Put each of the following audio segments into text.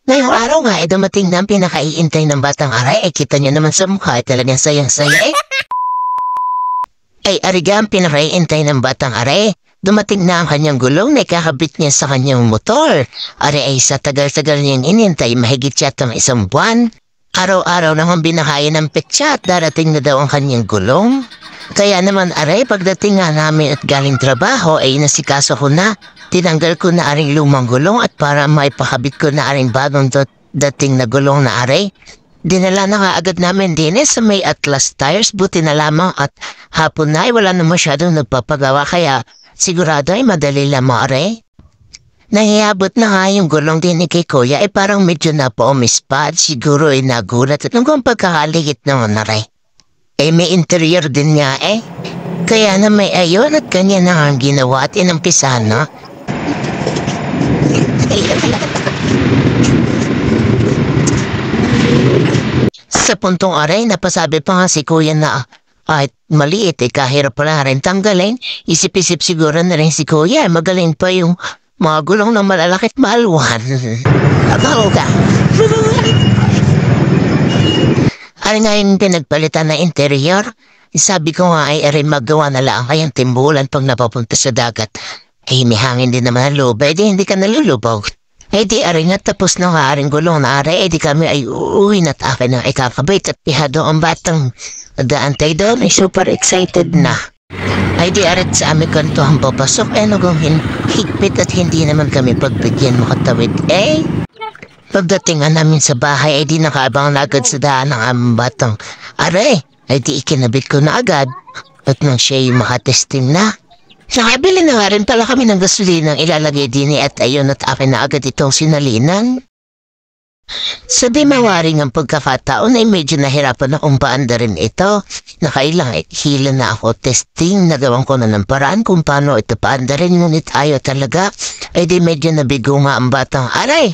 Ngayong araw nga, dumating na ang pinakaiintay ng batang aray. Kita niyo naman sa mukha, talagang sayang-saya Ay, ariga ang pinakaiintay ng batang aray. Dumating na ang kanyang gulong na ikakabit niya sa kanyang motor. Aray ay sa tagal-tagal niyang inintay, mahigit yata ng 1 buwan. Araw-araw naman binakayan ng petsa at darating na daw ang kanyang gulong. Kaya naman aray, pagdating nga namin at galing trabaho ay nasikaso ko na. Tinanggal ko na aring lumang gulong at para maipakabit ko na aring bagong dating na gulong na aray. Dinala na nga agad namin din sa may Atlas Tires, buti na lamang at hapon na ay wala na masyadong nagpapagawa kaya sigurado ay madali lamang aray. Nangyayabot na nga yung gulong din ni kay Kuya ay parang medyo napaumis pa at siguro ay nagulat at nung pagkakaligit naman aray. Eh may interior din nga Kaya na may ayon at kanya na ang ginawa at inampisahan na. Sa puntong aray, napasabi pa nga si Kuya na kahit maliit kahirap pala rin tanggalin. Isip-isip siguro na rin si Kuya, magaling pa yung mga gulong ng malalaki at maluwan. Agaw ka. Ano nga yung pinagpalitan na interior? Sabi ko nga ay magawa na lang kayang timbulan pag napapunta sa dagat. Ay may hangin din naman ang loob, hindi ka nalulubog. Di aring nga tapos na nga aring gulong na aray, di kami ay uuwi na't akin ang ikakabit at pihado ang batang daantay doon ay super excited na. Di arit sa aming kanto ang papasok nagong higpit at hindi naman kami pagbigyan makatawid. Pagdating nga namin sa bahay di nakaabang na agad sa daan ng aming batang aray, di ikinabit ko na agad at nang siya yung makatesting na. Nakabili na nga rin pala kami ng gasolinang ilalagay din at ayun at akin na agad itong sinalinan. Sa di mawaring ang pagkakataon ay medyo nahirapan akong paanda rin ito. Nakailang hila na ako testing, nagawan ko na ng paraan kung paano ito paanda rin ngunit ayaw talaga. Di medyo nabigo nga ang batang aray.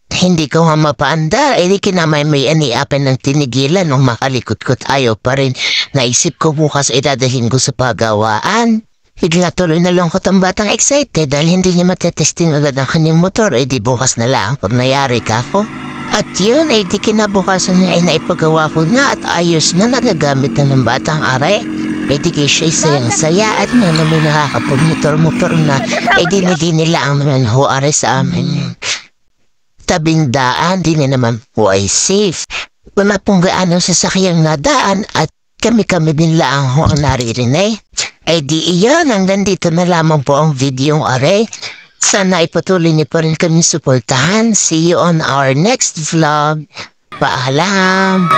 Hindi ko nga mapaanda, di kinamay may aniapen ng tinigilan nung makalikot-kot ayaw pa rin. Naisip ko bukas idadahin ko sa pagawaan. Bigla tuloy na lungkot ang batang excited dahil hindi niya matetesting agad ang kanyang motor. Di bukas na lang pag nayari ka ko. At yun di kinabukasan niya ay naipagawa ko na at ayos na nagagamit na ng batang aray. Di kayo siya'y sayang-saya at na naman nakakapag-motor-motor na. Di nila ang naman huari sa amin. Tabing daan, di na naman po ay safe. Wala pong gaano sasakyang nadaan at kami-kami din lang ho ang naririnig. Di iyan, hanggang dito na lamang po ang video aray. Sana ipatuloy niyo pa rin kami suportahan. See you on our next vlog. Paalam!